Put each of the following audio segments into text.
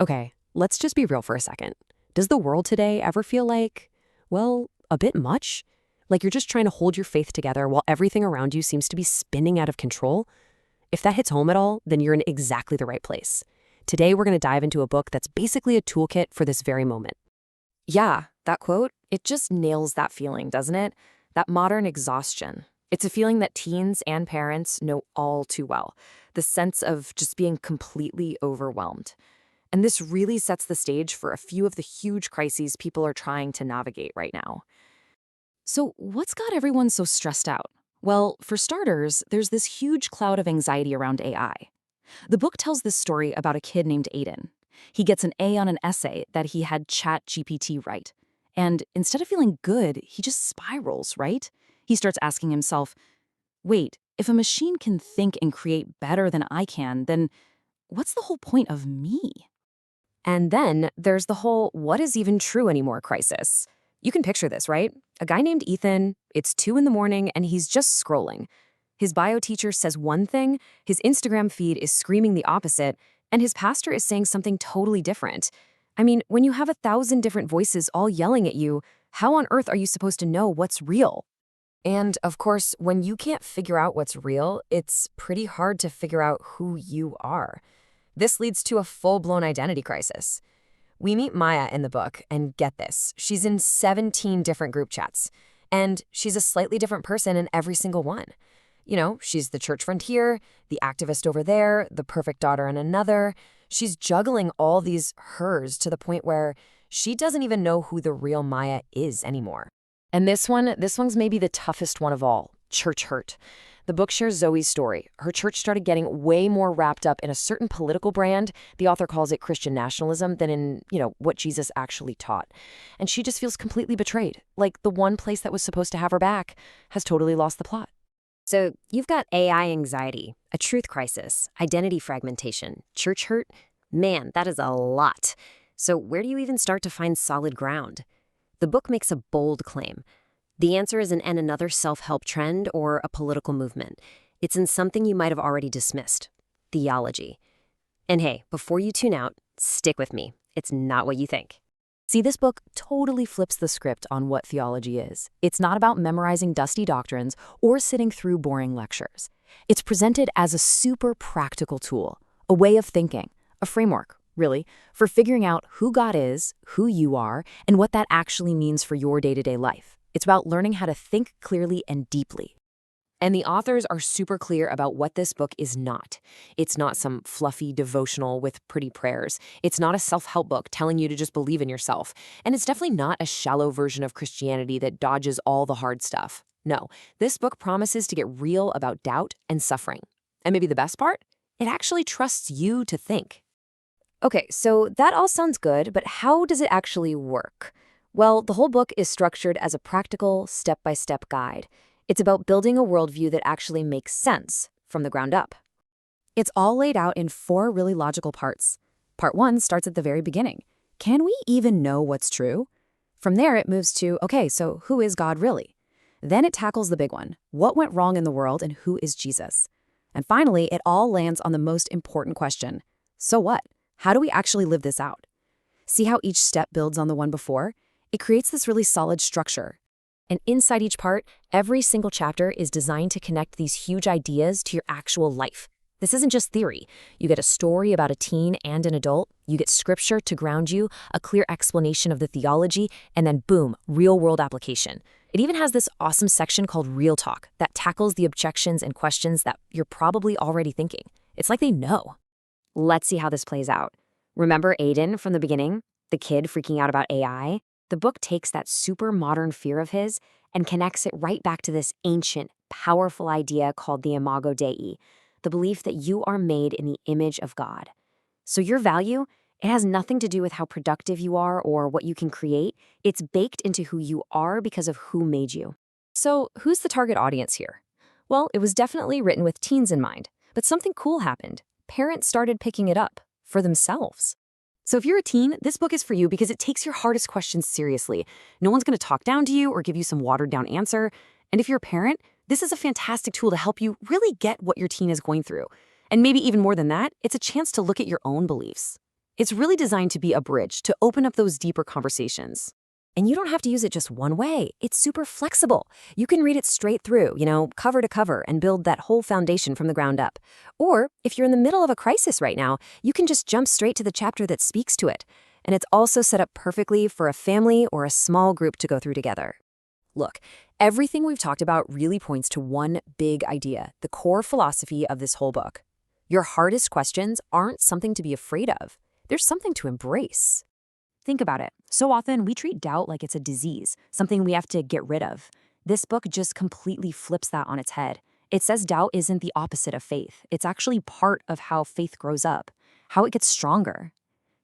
Okay, let's just be real for a second. Does the world today ever feel like, well, a bit much? Like you're just trying to hold your faith together while everything around you seems to be spinning out of control? If that hits home at all, then you're in exactly the right place. Today, we're going to dive into a book that's basically a toolkit for this very moment. Yeah, that quote, it just nails that feeling, doesn't it? That modern exhaustion. It's a feeling that teens and parents know all too well. The sense of just being completely overwhelmed. And this really sets the stage for a few of the huge crises people are trying to navigate right now. So, what's got everyone so stressed out? Well, for starters, there's this huge cloud of anxiety around AI. The book tells this story about a kid named Aiden. He gets an A on an essay that he had ChatGPT write. And instead of feeling good, he just spirals, right? He starts asking himself, wait, if a machine can think and create better than I can, then what's the whole point of me? And then there's the whole what is even true anymore crisis. You can picture this, right? A guy named Ethan, it's 2 in the morning, and he's just scrolling. His bio teacher says one thing, his Instagram feed is screaming the opposite, and his pastor is saying something totally different. I mean, when you have 1,000 different voices all yelling at you, how on earth are you supposed to know what's real? And of course, when you can't figure out what's real, it's pretty hard to figure out who you are. This leads to a full-blown identity crisis. We meet Maya in the book, and get this, she's in 17 different group chats, and she's a slightly different person in every single one. You know, she's the church friend here, the activist over there, the perfect daughter in another. She's juggling all these hers to the point where she doesn't even know who the real Maya is anymore. And this one's maybe the toughest one of all, church hurt. The book shares Zoe's story. Her church started getting way more wrapped up in a certain political brand, the author calls it Christian nationalism, than in, what Jesus actually taught. And she just feels completely betrayed, like the one place that was supposed to have her back has totally lost the plot. So you've got AI anxiety, a truth crisis, identity fragmentation, church hurt. Man, that is a lot. So where do you even start to find solid ground? The book makes a bold claim. The answer isn't in another self-help trend or a political movement. It's in something you might have already dismissed, theology. And hey, before you tune out, stick with me. It's not what you think. See, this book totally flips the script on what theology is. It's not about memorizing dusty doctrines or sitting through boring lectures. It's presented as a super practical tool, a way of thinking, a framework, really, for figuring out who God is, who you are, and what that actually means for your day-to-day life. It's about learning how to think clearly and deeply. And the authors are super clear about what this book is not. It's not some fluffy devotional with pretty prayers. It's not a self-help book telling you to just believe in yourself. And it's definitely not a shallow version of Christianity that dodges all the hard stuff. No, this book promises to get real about doubt and suffering. And maybe the best part? It actually trusts you to think. Okay, so that all sounds good, but how does it actually work? Well, the whole book is structured as a practical, step-by-step guide. It's about building a worldview that actually makes sense from the ground up. It's all laid out in 4 really logical parts. Part 1 starts at the very beginning. Can we even know what's true? From there, it moves to, okay, so who is God really? Then it tackles the big one. What went wrong in the world and who is Jesus? And finally, it all lands on the most important question. So what? How do we actually live this out? See how each step builds on the one before? It creates this really solid structure. And inside each part, every single chapter is designed to connect these huge ideas to your actual life. This isn't just theory. You get a story about a teen and an adult, you get scripture to ground you, a clear explanation of the theology, and then boom, real-world application. It even has this awesome section called Real Talk that tackles the objections and questions that you're probably already thinking. It's like they know. Let's see how this plays out. Remember Aiden from the beginning? The kid freaking out about AI? The book takes that super modern fear of his and connects it right back to this ancient, powerful idea called the imago Dei, the belief that you are made in the image of God. So your value, it has nothing to do with how productive you are or what you can create. It's baked into who you are because of who made you. So who's the target audience here? Well, it was definitely written with teens in mind, but something cool happened. Parents started picking it up for themselves. So if you're a teen, this book is for you because it takes your hardest questions seriously. No one's going to talk down to you or give you some watered-down answer. And if you're a parent, this is a fantastic tool to help you really get what your teen is going through. And maybe even more than that, it's a chance to look at your own beliefs. It's really designed to be a bridge to open up those deeper conversations. And you don't have to use it just one way. It's super flexible. You can read it straight through, cover to cover, and build that whole foundation from the ground up. Or if you're in the middle of a crisis right now, you can just jump straight to the chapter that speaks to it. And it's also set up perfectly for a family or a small group to go through together. Look, everything we've talked about really points to one big idea, the core philosophy of this whole book. Your hardest questions aren't something to be afraid of. They're something to embrace. Think about it. So often we treat doubt like it's a disease, something we have to get rid of. This book just completely flips that on its head. It says doubt isn't the opposite of faith. It's actually part of how faith grows up, how it gets stronger.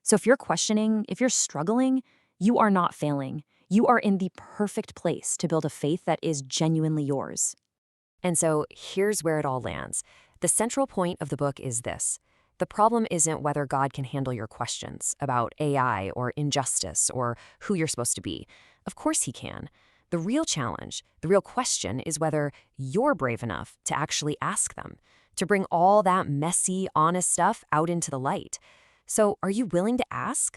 So if you're questioning, if you're struggling, you are not failing. You are in the perfect place to build a faith that is genuinely yours. And so here's where it all lands. The central point of the book is this. The problem isn't whether God can handle your questions about AI or injustice or who you're supposed to be. Of course he can. The real challenge, the real question is whether you're brave enough to actually ask them, to bring all that messy, honest stuff out into the light. So are you willing to ask?